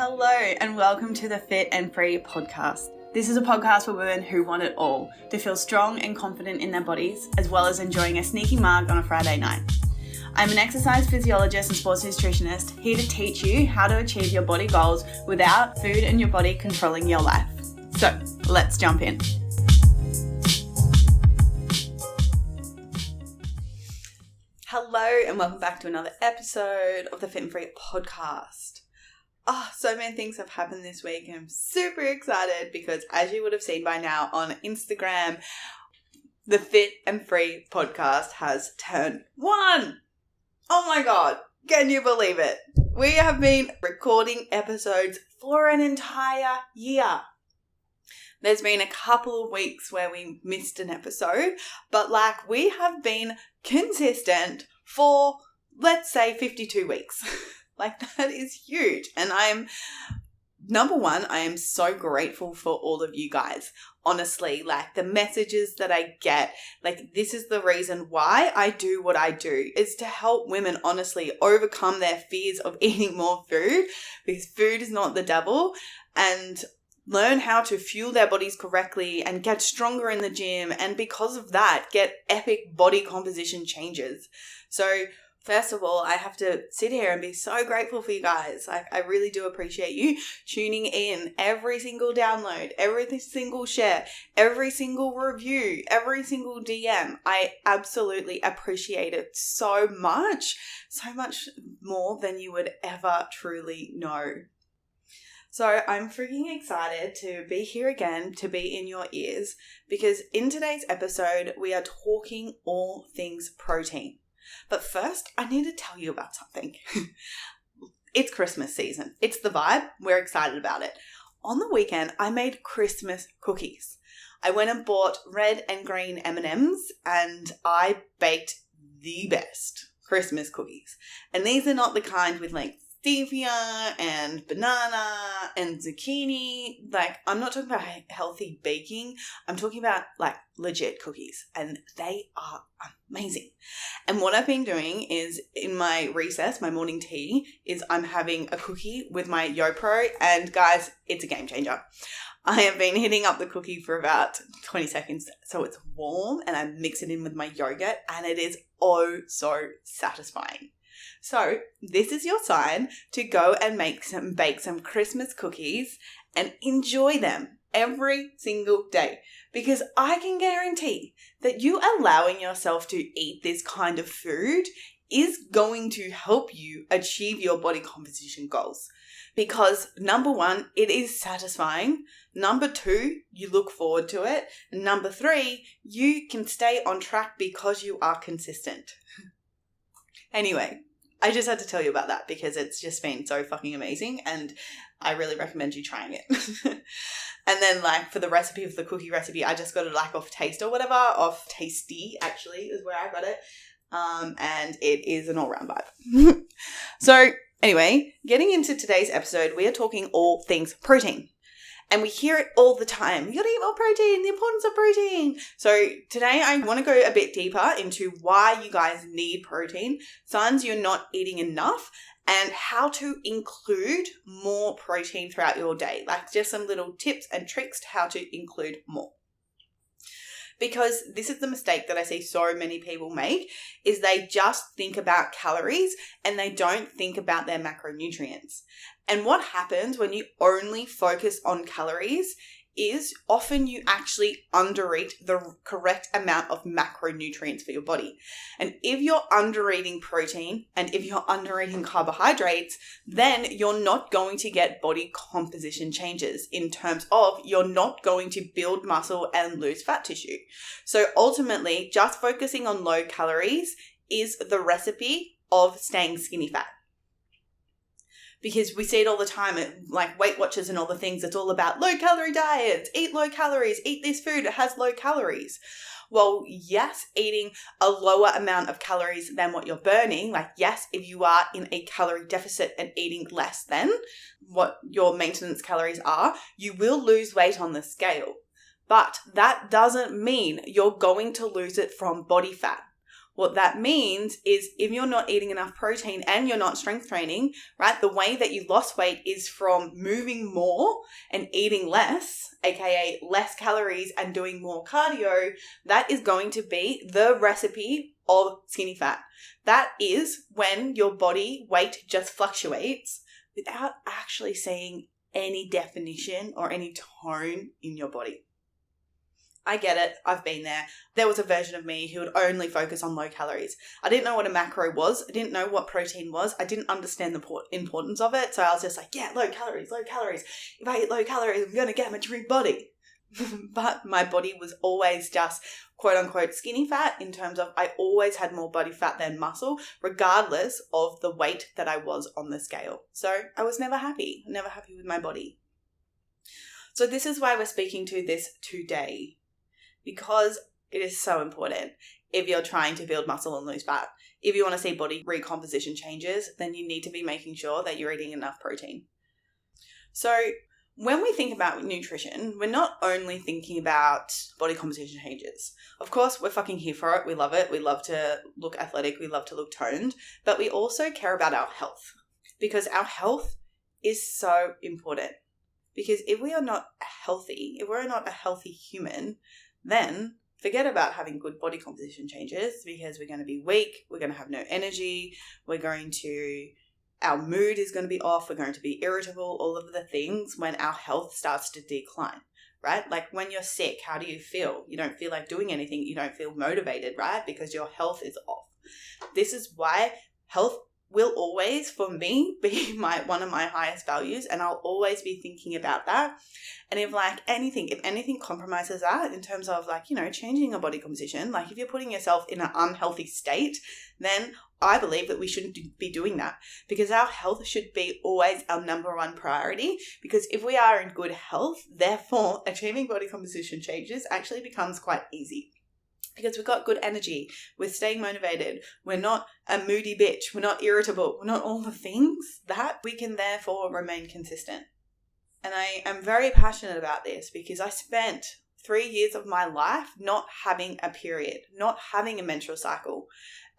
Hello and welcome to the Fit and Free podcast. This is a podcast for women who want it all, to feel strong and confident in their bodies, as well as enjoying a sneaky mug on a Friday night. I'm an exercise physiologist and sports nutritionist, here to teach you how to achieve your body goals without food and your body controlling your life. So let's jump in. Hello and welcome back to another episode of the Fit and Free podcast. So many things have happened this week and I'm super excited because, as you would have seen by now on Instagram, the Fit and Free podcast has turned 1. Oh my God, can you believe it? We have been recording episodes for an entire year. There's been a couple of weeks where we missed an episode, but we have been consistent for, let's say, 52 weeks. That is huge. And number one, I am so grateful for all of you guys. Honestly, the messages that I get, this is the reason why I do what I do, is to help women honestly overcome their fears of eating more food, because food is not the devil, and learn how to fuel their bodies correctly and get stronger in the gym. And because of that, get epic body composition changes. So first of all, I have to sit here and be so grateful for you guys. I really do appreciate you tuning in. Every single download, every single share, every single review, every single DM. I absolutely appreciate it so much more than you would ever truly know. So I'm freaking excited to be here again, to be in your ears, because in today's episode, we are talking all things protein. But first, I need to tell you about something. It's Christmas season. It's the vibe. We're excited about it. On the weekend, I made Christmas cookies. I went and bought red and green M&Ms and I baked the best Christmas cookies. And these are not the kind with stevia and banana and zucchini. I'm not talking about healthy baking. I'm talking about legit cookies, and they are amazing. And what I've been doing is, in my recess, my morning tea, is I'm having a cookie with my YoPro, and guys, it's a game changer. I have been heating up the cookie for about 20 seconds so it's warm, and I mix it in with my yogurt, and it is oh so satisfying. So this is your sign to go and bake some Christmas cookies and enjoy them every single day, because I can guarantee that you allowing yourself to eat this kind of food is going to help you achieve your body composition goals. Because number one, it is satisfying. Number two, you look forward to it. And number three, you can stay on track because you are consistent. Anyway, I just had to tell you about that because it's just been so fucking amazing and I really recommend you trying it. And then for the recipe of the cookie recipe, I just got it off Taste or whatever, off Tasty actually is where I got it. And it is an all-round vibe. So anyway, getting into today's episode, we are talking all things protein. And we hear it all the time. You gotta eat more protein, the importance of protein. So today I want to go a bit deeper into why you guys need protein, signs you're not eating enough, and how to include more protein throughout your day. Just some little tips and tricks to how to include more. Because this is the mistake that I see so many people make, is they just think about calories and they don't think about their macronutrients. And what happens when you only focus on calories is often you actually undereat the correct amount of macronutrients for your body. And if you're undereating protein and if you're undereating carbohydrates, then you're not going to get body composition changes in terms of you're not going to build muscle and lose fat tissue. So ultimately, just focusing on low calories is the recipe of staying skinny fat. Because we see it all the time at Weight Watchers and all the things. It's all about low calorie diets, eat low calories, eat this food, it has low calories. Well, yes, eating a lower amount of calories than what you're burning, yes, if you are in a calorie deficit and eating less than what your maintenance calories are, you will lose weight on the scale. But that doesn't mean you're going to lose it from body fat. What that means is if you're not eating enough protein and you're not strength training, right, the way that you lost weight is from moving more and eating less, aka less calories and doing more cardio. That is going to be the recipe of skinny fat. That is when your body weight just fluctuates without actually seeing any definition or any tone in your body. I get it. I've been there. There was a version of me who would only focus on low calories. I didn't know what a macro was. I didn't know what protein was. I didn't understand the importance of it. So I was just like, yeah, low calories, low calories. If I eat low calories, I'm going to get my dream body. But my body was always just quote unquote skinny fat in terms of I always had more body fat than muscle, regardless of the weight that I was on the scale. So I was never happy with my body. So this is why we're speaking to this today. Because it is so important if you're trying to build muscle and lose fat. If you want to see body recomposition changes, then you need to be making sure that you're eating enough protein. So when we think about nutrition, we're not only thinking about body composition changes. Of course, we're fucking here for it. We love it. We love to look athletic. We love to look toned. But we also care about our health because our health is so important. Because if we are not healthy, if we're not a healthy human, then forget about having good body composition changes because we're going to be weak, we're going to have no energy, our mood is going to be off, we're going to be irritable, all of the things when our health starts to decline, right? Like when you're sick, how do you feel? You don't feel like doing anything, you don't feel motivated, right? Because your health is off. This is why health will always, for me, be one of my highest values, and I'll always be thinking about that. And if anything compromises that in terms of changing your body composition, like if you're putting yourself in an unhealthy state, then I believe that we shouldn't be doing that because our health should be always our number one priority. Because if we are in good health, therefore achieving body composition changes actually becomes quite easy. Because we've got good energy, we're staying motivated, we're not a moody bitch, we're not irritable, we're not all the things that we can therefore remain consistent. And I am very passionate about this because I spent 3 years of my life not having a period, not having a menstrual cycle.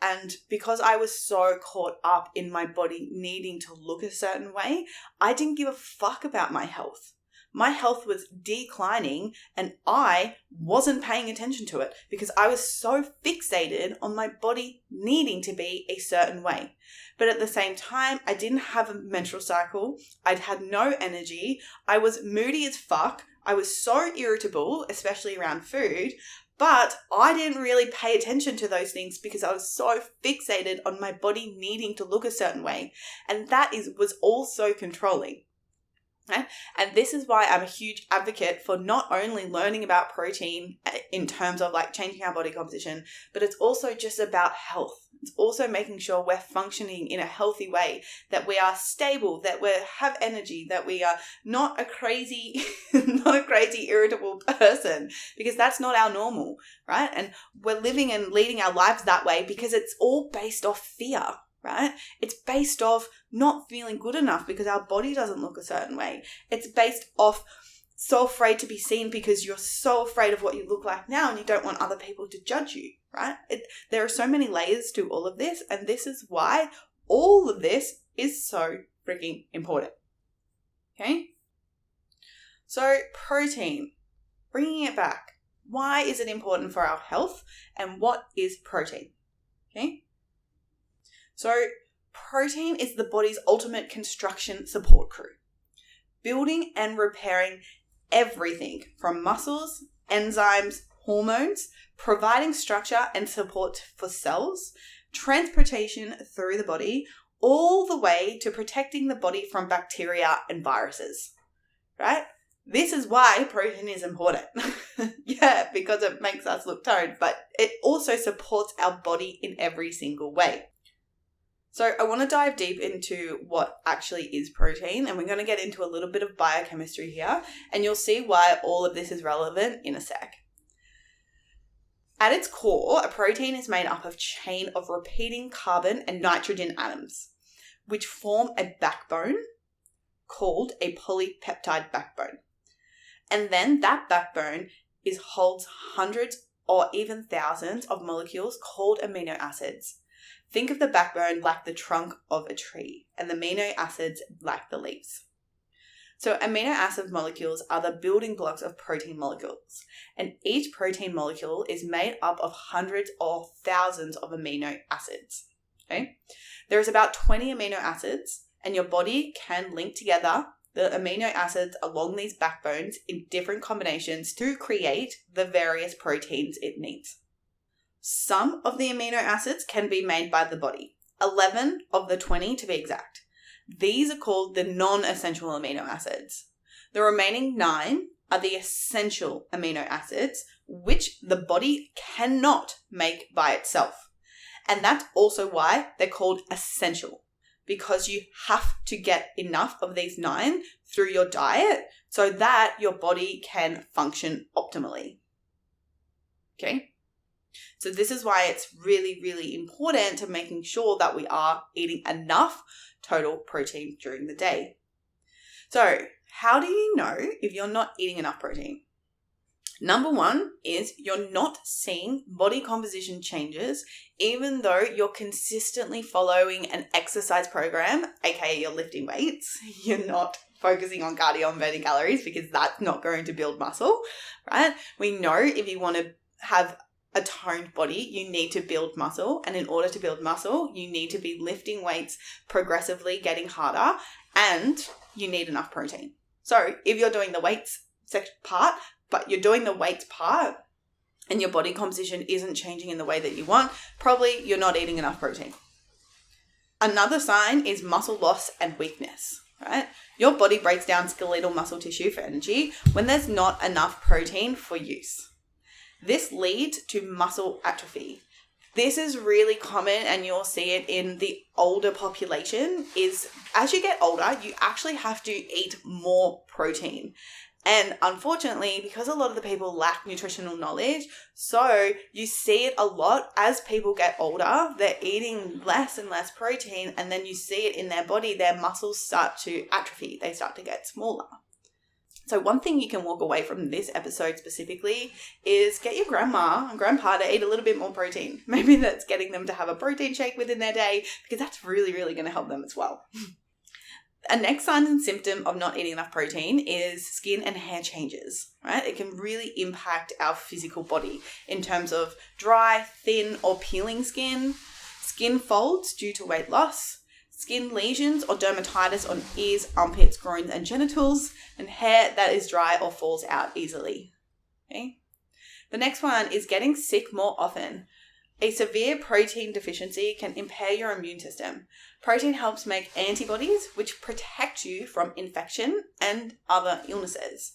And because I was so caught up in my body needing to look a certain way, I didn't give a fuck about my health. My health was declining and I wasn't paying attention to it because I was so fixated on my body needing to be a certain way. But at the same time, I didn't have a menstrual cycle. I'd had no energy. I was moody as fuck. I was so irritable, especially around food. But I didn't really pay attention to those things because I was so fixated on my body needing to look a certain way. And that was also controlling. Right? And this is why I'm a huge advocate for not only learning about protein in terms of changing our body composition, but it's also just about health. It's also making sure we're functioning in a healthy way, that we are stable, that we have energy, that we are not a crazy irritable person, because that's not our normal, right? And we're living and leading our lives that way because it's all based off fear. Right? It's based off not feeling good enough because our body doesn't look a certain way. It's based off so afraid to be seen because you're so afraid of what you look like now and you don't want other people to judge you, right? There are so many layers to all of this, and this is why all of this is so freaking important. Okay? So protein, bringing it back. Why is it important for our health and what is protein? Okay? So protein is the body's ultimate construction support crew, building and repairing everything from muscles, enzymes, hormones, providing structure and support for cells, transportation through the body, all the way to protecting the body from bacteria and viruses, right? This is why protein is important. Yeah, because it makes us look toned, but it also supports our body in every single way. So I want to dive deep into what actually is protein, and we're going to get into a little bit of biochemistry here, and you'll see why all of this is relevant in a sec. At its core, a protein is made up of a chain of repeating carbon and nitrogen atoms, which form a backbone called a polypeptide backbone. And then that backbone holds hundreds or even thousands of molecules called amino acids. Think of the backbone like the trunk of a tree and the amino acids like the leaves. So amino acid molecules are the building blocks of protein molecules, and each protein molecule is made up of hundreds or thousands of amino acids. Okay? There's about 20 amino acids, and your body can link together the amino acids along these backbones in different combinations to create the various proteins it needs. Some of the amino acids can be made by the body, 11 of the 20 to be exact. These are called the non-essential amino acids. The remaining 9 are the essential amino acids, which the body cannot make by itself. And that's also why they're called essential, because you have to get enough of these 9 through your diet so that your body can function optimally. Okay? So this is why it's really, really important to making sure that we are eating enough total protein during the day. So how do you know if you're not eating enough protein? Number 1 is you're not seeing body composition changes even though you're consistently following an exercise program, aka you're lifting weights. You're not focusing on cardio and burning calories because that's not going to build muscle, right? We know if you want to have a toned body, you need to build muscle. And in order to build muscle, you need to be lifting weights progressively, getting harder, and you need enough protein. So if you're doing the weights part, but you're doing the weights part and your body composition isn't changing in the way that you want, probably you're not eating enough protein. Another sign is muscle loss and weakness, right? Your body breaks down skeletal muscle tissue for energy when there's not enough protein for use. This leads to muscle atrophy. This is really common, and you'll see it in the older population, is as you get older, you actually have to eat more protein. And unfortunately, because a lot of the people lack nutritional knowledge, so you see it a lot as people get older, they're eating less and less protein, and then you see it in their body, their muscles start to atrophy, they start to get smaller. So one thing you can walk away from this episode specifically is get your grandma and grandpa to eat a little bit more protein. Maybe that's getting them to have a protein shake within their day, because that's really, really going to help them as well. A next sign and symptom of not eating enough protein is skin and hair changes, right? It can really impact our physical body in terms of dry, thin, or peeling skin folds due to weight loss, skin lesions or dermatitis on ears, armpits, groins, and genitals, and hair that is dry or falls out easily. Okay? The next one is getting sick more often. A severe protein deficiency can impair your immune system. Protein helps make antibodies which protect you from infection and other illnesses.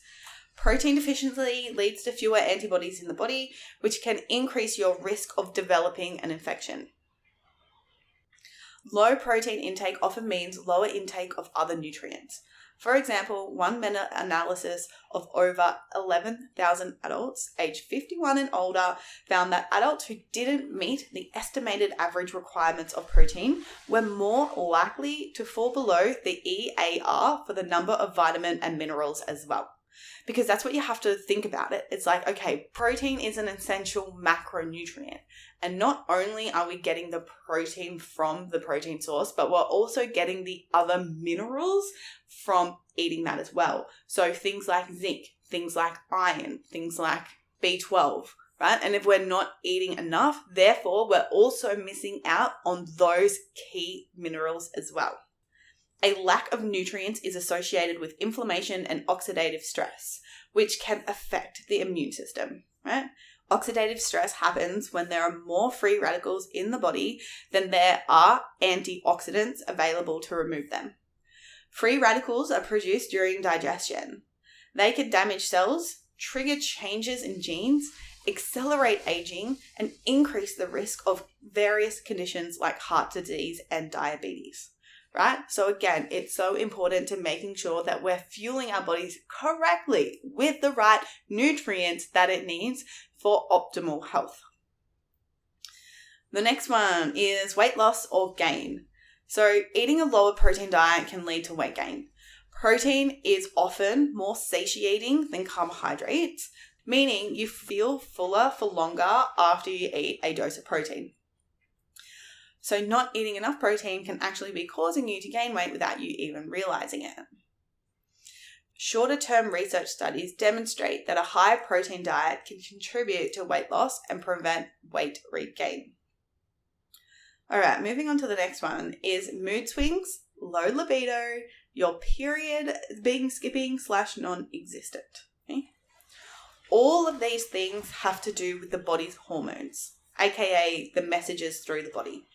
Protein deficiency leads to fewer antibodies in the body, which can increase your risk of developing an infection. Low protein intake often means lower intake of other nutrients. For example, one meta-analysis of over 11,000 adults aged 51 and older found that adults who didn't meet the estimated average requirements of protein were more likely to fall below the EAR for the number of vitamin and minerals as well. Because that's what you have to think about it. It's like, okay, protein is an essential macronutrient. And not only are we getting the protein from the protein source, but we're also getting the other minerals from eating that as well. So things like zinc, things like iron, things like B12, right? And if we're not eating enough, therefore we're also missing out on those key minerals as well. A lack of nutrients is associated with inflammation and oxidative stress, which can affect the immune system, right? Oxidative stress happens when there are more free radicals in the body than there are antioxidants available to remove them. Free radicals are produced during digestion. They can damage cells, trigger changes in genes, accelerate aging, and increase the risk of various conditions like heart disease and diabetes. Right? So again, it's so important to making sure that we're fueling our bodies correctly with the right nutrients that it needs for optimal health. The next one is weight loss or gain. So eating a lower protein diet can lead to weight gain. Protein is often more satiating than carbohydrates. meaning you feel fuller for longer after you eat a dose of protein. So not eating enough protein can actually be causing you to gain weight without you even realizing it. Shorter-term research studies demonstrate that a high protein diet can contribute to weight loss and prevent weight regain. All right, moving on to the next one is mood swings, low libido, your period being skipping / non-existent. Okay? All of these things have to do with the body's hormones, aka the messages through the body.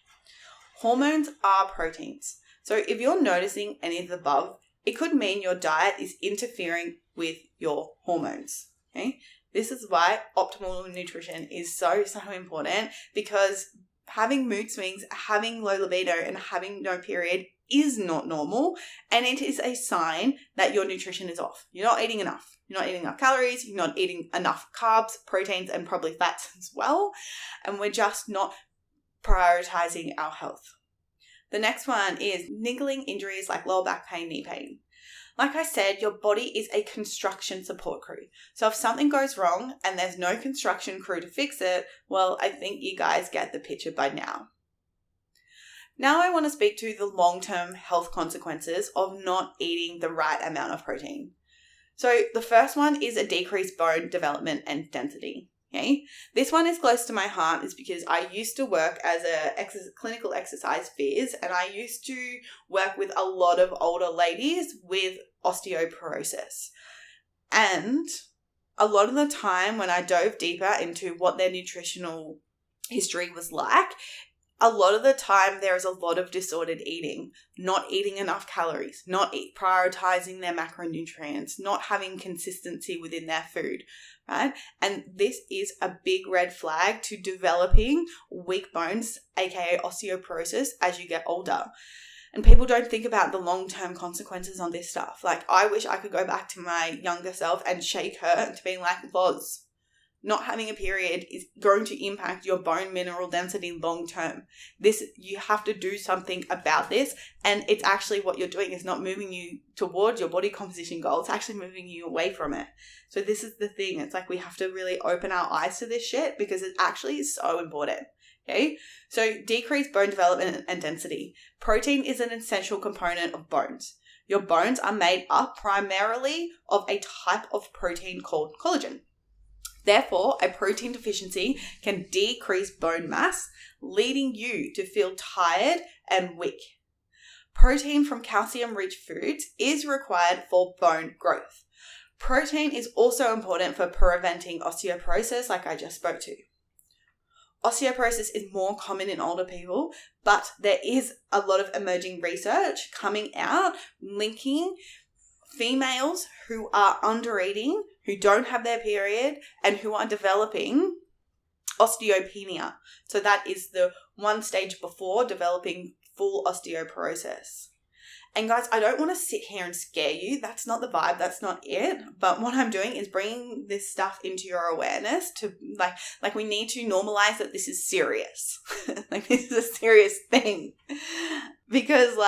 Hormones are proteins. So if you're noticing any of the above, it could mean your diet is interfering with your hormones. Okay? This is why optimal nutrition is so important, because having mood swings, having low libido, and having no period is not normal, and it is a sign that your nutrition is off. You're not eating enough. You're not eating enough calories. You're not eating enough carbs, proteins, and probably fats as well. And we're just not prioritizing our health. The next one is niggling injuries like lower back pain, knee pain. Like I said, your body is a construction support crew. So if something goes wrong and there's no construction crew to fix it, well, I think you guys get the picture by now. Now I want to speak to the long-term health consequences of not eating the right amount of protein. So the first one is a decreased bone development and density. Okay, this one is close to my heart is because I used to work as a clinical exercise phys, and I used to work with a lot of older ladies with osteoporosis. And a lot of the time when I dove deeper into what their nutritional history was like, a lot of the time there is a lot of disordered eating, not eating enough calories, not prioritizing their macronutrients, not having consistency within their food, right? And this is a big red flag to developing weak bones, aka osteoporosis, as you get older. And people don't think about the long-term consequences on this stuff. Like, I wish I could go back to my younger self and shake her into being like, Loz, not having a period is going to impact your bone mineral density long term. You have to do something about this, and it's actually what you're doing is not moving you towards your body composition goal. It's actually moving you away from it. So this is the thing. It's like we have to really open our eyes to this shit because it actually is so important. Okay, so decreased bone development and density. Protein is an essential component of bones. Your bones are made up primarily of a type of protein called collagen. Therefore, a protein deficiency can decrease bone mass, leading you to feel tired and weak. Protein from calcium-rich foods is required for bone growth. Protein is also important for preventing osteoporosis, like I just spoke to. Osteoporosis is more common in older people, but there is a lot of emerging research coming out linking females who are undereating, who don't have their period, and who are developing osteopenia. So that is the one stage before developing full osteoporosis. And guys, I don't want to sit here and scare you. That's not the vibe. That's not it. But what I'm doing is bringing this stuff into your awareness to like we need to normalize that this is serious. Like, this is a serious thing. Because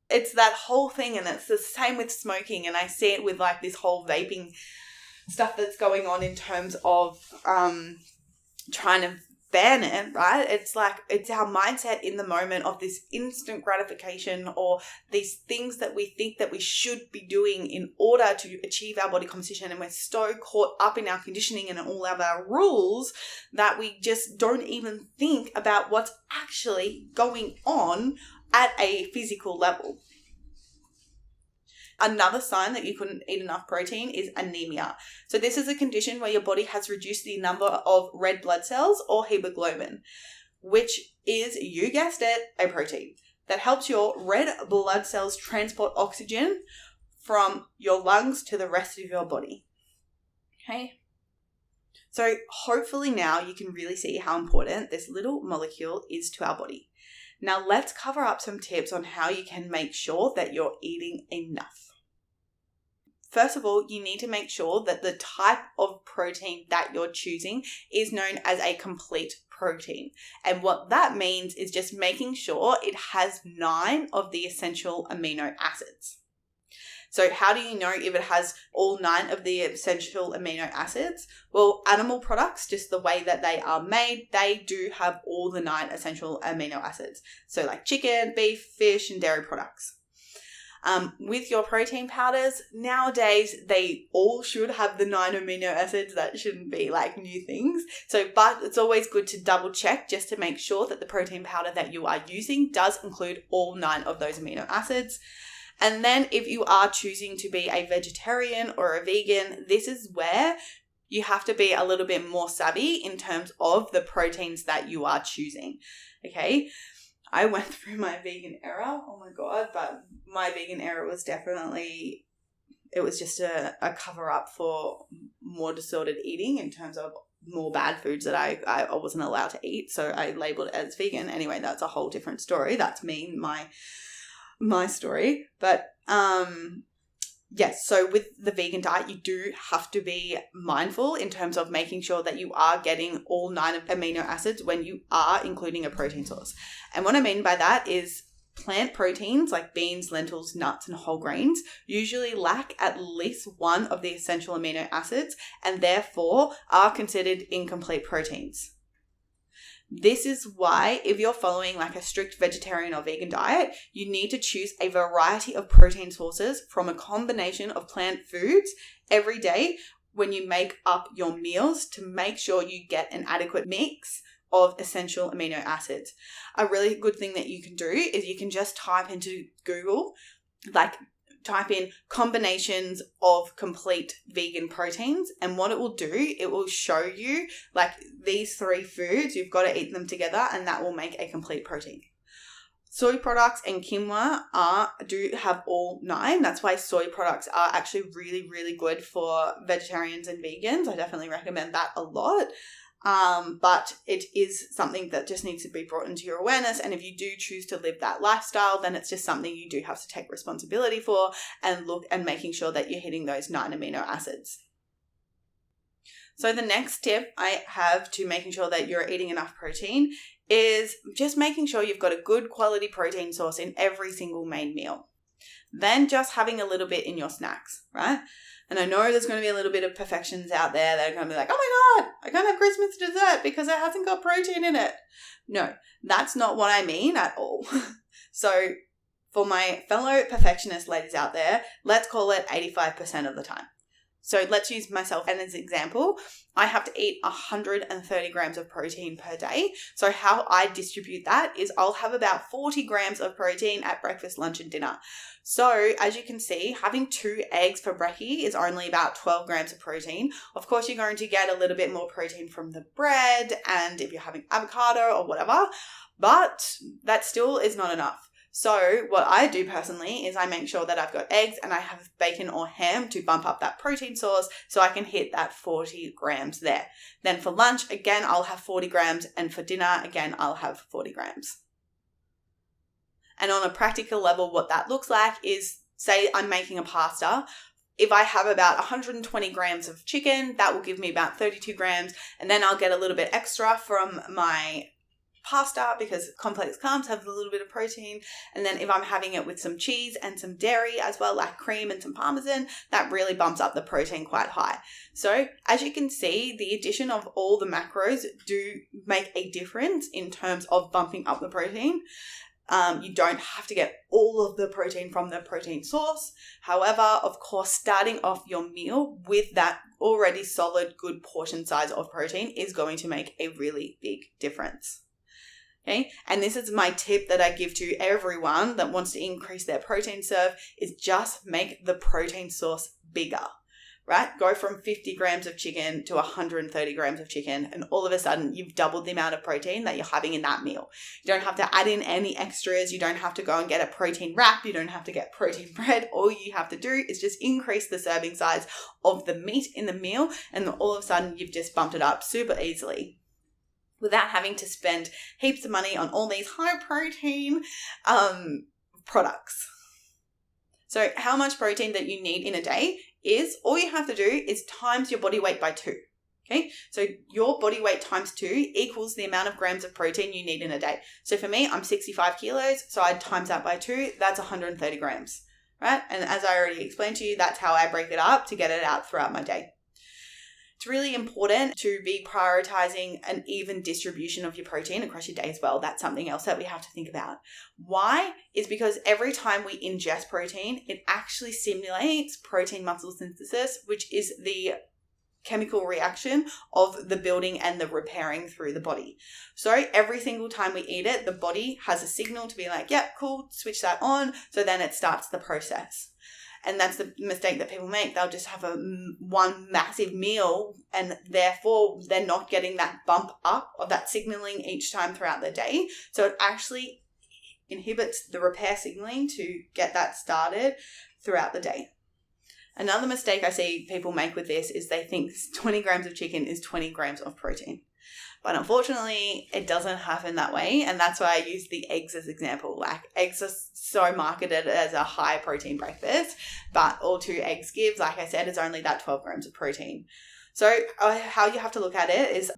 it's that whole thing, and it's the same with smoking, and I see it with this whole vaping stuff that's going on in terms of trying to ban it, right? It's our mindset in the moment of this instant gratification, or these things that we think that we should be doing in order to achieve our body composition, and we're so caught up in our conditioning and all of our rules that we just don't even think about what's actually going on at a physical level. Another sign that you couldn't eat enough protein is anemia. So this is a condition where your body has reduced the number of red blood cells, or hemoglobin, which is, you guessed it, a protein that helps your red blood cells transport oxygen from your lungs to the rest of your body. Okay? So hopefully now you can really see how important this little molecule is to our body. Now let's cover up some tips on how you can make sure that you're eating enough. First of all, you need to make sure that the type of protein that you're choosing is known as a complete protein. And what that means is just making sure it has 9 of the essential amino acids. So how do you know if it has all 9 of the essential amino acids? Well, animal products, just the way that they are made, they do have all the 9 essential amino acids. So like chicken, beef, fish, and dairy products. With your protein powders, nowadays, they all should have the 9 amino acids. That shouldn't be like new things. But it's always good to double check just to make sure that the protein powder that you are using does include all 9 of those amino acids. And then if you are choosing to be a vegetarian or a vegan, this is where you have to be a little bit more savvy in terms of the proteins that you are choosing. Okay. I went through my vegan era, oh my God, but my vegan era was definitely, it was just a cover up for more disordered eating in terms of more bad foods that I wasn't allowed to eat. So I labeled it as vegan. Anyway, that's a whole different story. That's me, my story. But yes, so with the vegan diet, you do have to be mindful in terms of making sure that you are getting all 9 amino acids when you are including a protein source. And what I mean by that is plant proteins like beans, lentils, nuts, and whole grains usually lack at least 1 of the essential amino acids and therefore are considered incomplete proteins. This is why if you're following like a strict vegetarian or vegan diet, you need to choose a variety of protein sources from a combination of plant foods every day when you make up your meals to make sure you get an adequate mix of essential amino acids. A really good thing that you can do is you can just type into Google, type in combinations of complete vegan proteins, and what it will do, it will show you like these 3 foods, you've got to eat them together and that will make a complete protein. Soy products and quinoa do have all 9. That's why soy products are actually really, really good for vegetarians and vegans. I definitely recommend that a lot. But it is something that just needs to be brought into your awareness. And if you do choose to live that lifestyle, then it's just something you do have to take responsibility for and look and making sure that you're hitting those 9 amino acids. So the next tip I have to making sure that you're eating enough protein is just making sure you've got a good quality protein source in every single main meal. Then just having a little bit in your snacks, right? And I know there's going to be a little bit of perfections out there that are going to be like, oh my God, I can't have Christmas dessert because it hasn't got protein in it. No, that's not what I mean at all. So for my fellow perfectionist ladies out there, let's call it 85% of the time. So let's use myself as an example. I have to eat 130 grams of protein per day. So how I distribute that is I'll have about 40 grams of protein at breakfast, lunch, and dinner. So as you can see, having 2 eggs for brekkie is only about 12 grams of protein. Of course, you're going to get a little bit more protein from the bread and if you're having avocado or whatever, but that still is not enough. So what I do personally is I make sure that I've got eggs and I have bacon or ham to bump up that protein source so I can hit that 40 grams there. Then for lunch, again, I'll have 40 grams, and for dinner, again, I'll have 40 grams. And on a practical level, what that looks like is, say I'm making a pasta. If I have about 120 grams of chicken, that will give me about 32 grams, and then I'll get a little bit extra from my pasta because complex carbs have a little bit of protein. And then if I'm having it with some cheese and some dairy as well, like cream and some parmesan, that really bumps up the protein quite high. So as you can see, the addition of all the macros do make a difference in terms of bumping up the protein. You don't have to get all of the protein from the protein source. However, of course, starting off your meal with that already solid, good portion size of protein is going to make a really big difference. Okay, and this is my tip that I give to everyone that wants to increase their protein serve is just make the protein source bigger, right? Go from 50 grams of chicken to 130 grams of chicken, and all of a sudden you've doubled the amount of protein that you're having in that meal. You don't have to add in any extras. You don't have to go and get a protein wrap. You don't have to get protein bread. All you have to do is just increase the serving size of the meat in the meal, and all of a sudden you've just bumped it up super easily, without having to spend heaps of money on all these high protein products. So how much protein that you need in a day is, all you have to do is times your body weight by 2. Okay, so your body weight times 2 equals the amount of grams of protein you need in a day. So for me, I'm 65 kilos, so I'd times that by 2, that's 130 grams. right? And as I already explained to you, that's how I break it up to get it out throughout my day. It's really important to be prioritizing an even distribution of your protein across your day as well. That's something else that we have to think about. Why? Is because every time we ingest protein, it actually stimulates protein muscle synthesis, which is the chemical reaction of the building and the repairing through the body. So every single time we eat it, the body has a signal to be like, yeah, cool, switch that on. So then it starts the process. And that's the mistake that people make. They'll just have one massive meal and therefore they're not getting that bump up of that signaling each time throughout the day. So it actually inhibits the repair signaling to get that started throughout the day. Another mistake I see people make with this is they think 20 grams of chicken is 20 grams of protein. But unfortunately, it doesn't happen that way. And that's why I use the eggs as example. Like, eggs are so marketed as a high protein breakfast, but all 2 eggs give, like I said, is only that 12 grams of protein. So how you have to look at it is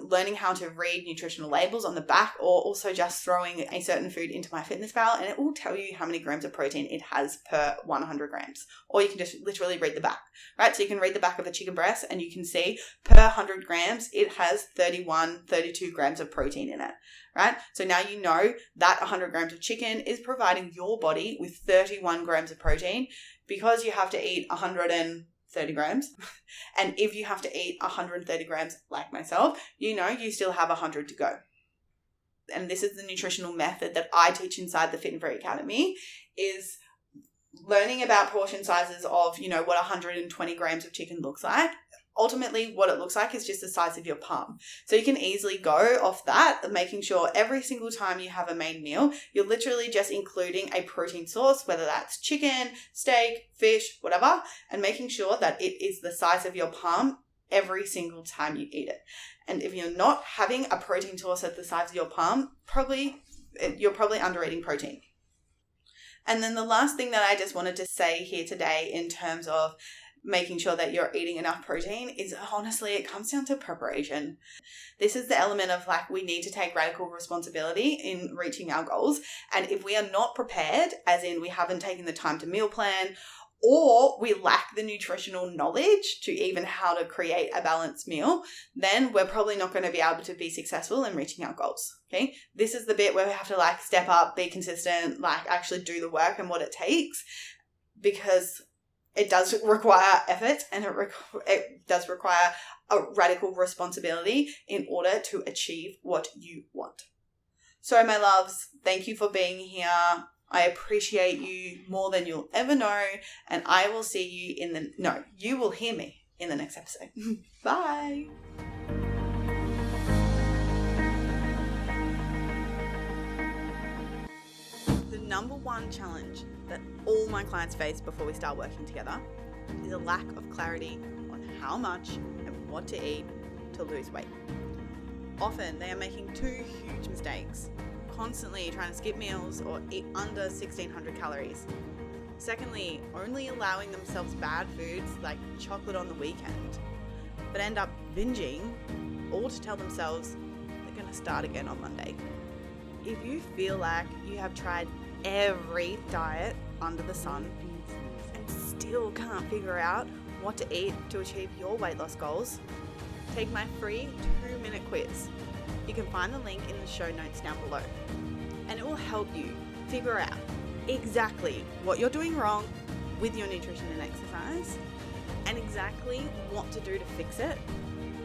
learning how to read nutritional labels on the back, or also just throwing a certain food into MyFitnessPal and it will tell you how many grams of protein it has per 100 grams. Or you can just literally read the back, right? So you can read the back of a chicken breast and you can see per 100 grams, it has 32 grams of protein in it, right? So now you know that 100 grams of chicken is providing your body with 31 grams of protein because you have to eat 130 grams. And if you have to eat 130 grams like myself, you know you still have 100 to go. And this is the nutritional method that I teach inside the Fit and Free Academy, is learning about portion sizes of, you know, what 120 grams of chicken looks like. Ultimately, what it looks like is just the size of your palm. So you can easily go off that, making sure every single time you have a main meal, you're literally just including a protein source, whether that's chicken, steak, fish, whatever, and making sure that it is the size of your palm every single time you eat it. And if you're not having a protein source at the size of your palm, you're probably under eating protein. And then the last thing that I just wanted to say here today in terms of making sure that you're eating enough protein is, honestly, it comes down to preparation. This is the element of, like, we need to take radical responsibility in reaching our goals. And if we are not prepared, as in we haven't taken the time to meal plan, or we lack the nutritional knowledge to even how to create a balanced meal, then we're probably not going to be able to be successful in reaching our goals. Okay. This is the bit where we have to, like, step up, be consistent, like, actually do the work and what it takes, because it does require effort and it does require a radical responsibility in order to achieve what you want. So, my loves, thank you for being here. I appreciate you more than you'll ever know, and I will see you you will hear me in the next episode. Bye. The number one challenge that all my clients face before we start working together is a lack of clarity on how much and what to eat to lose weight. Often they are making 2 huge mistakes: constantly trying to skip meals or eat under 1,600 calories. Secondly, only allowing themselves bad foods like chocolate on the weekend, but end up binging, all to tell themselves they're going to start again on Monday. If you feel like you have tried every diet under the sun and still can't figure out what to eat to achieve your weight loss goals, take my free 2-minute quiz. You can find the link in the show notes down below, and it will help you figure out exactly what you're doing wrong with your nutrition and exercise, and exactly what to do to fix it,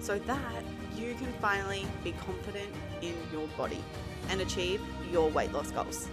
so that you can finally be confident in your body and achieve your weight loss goals.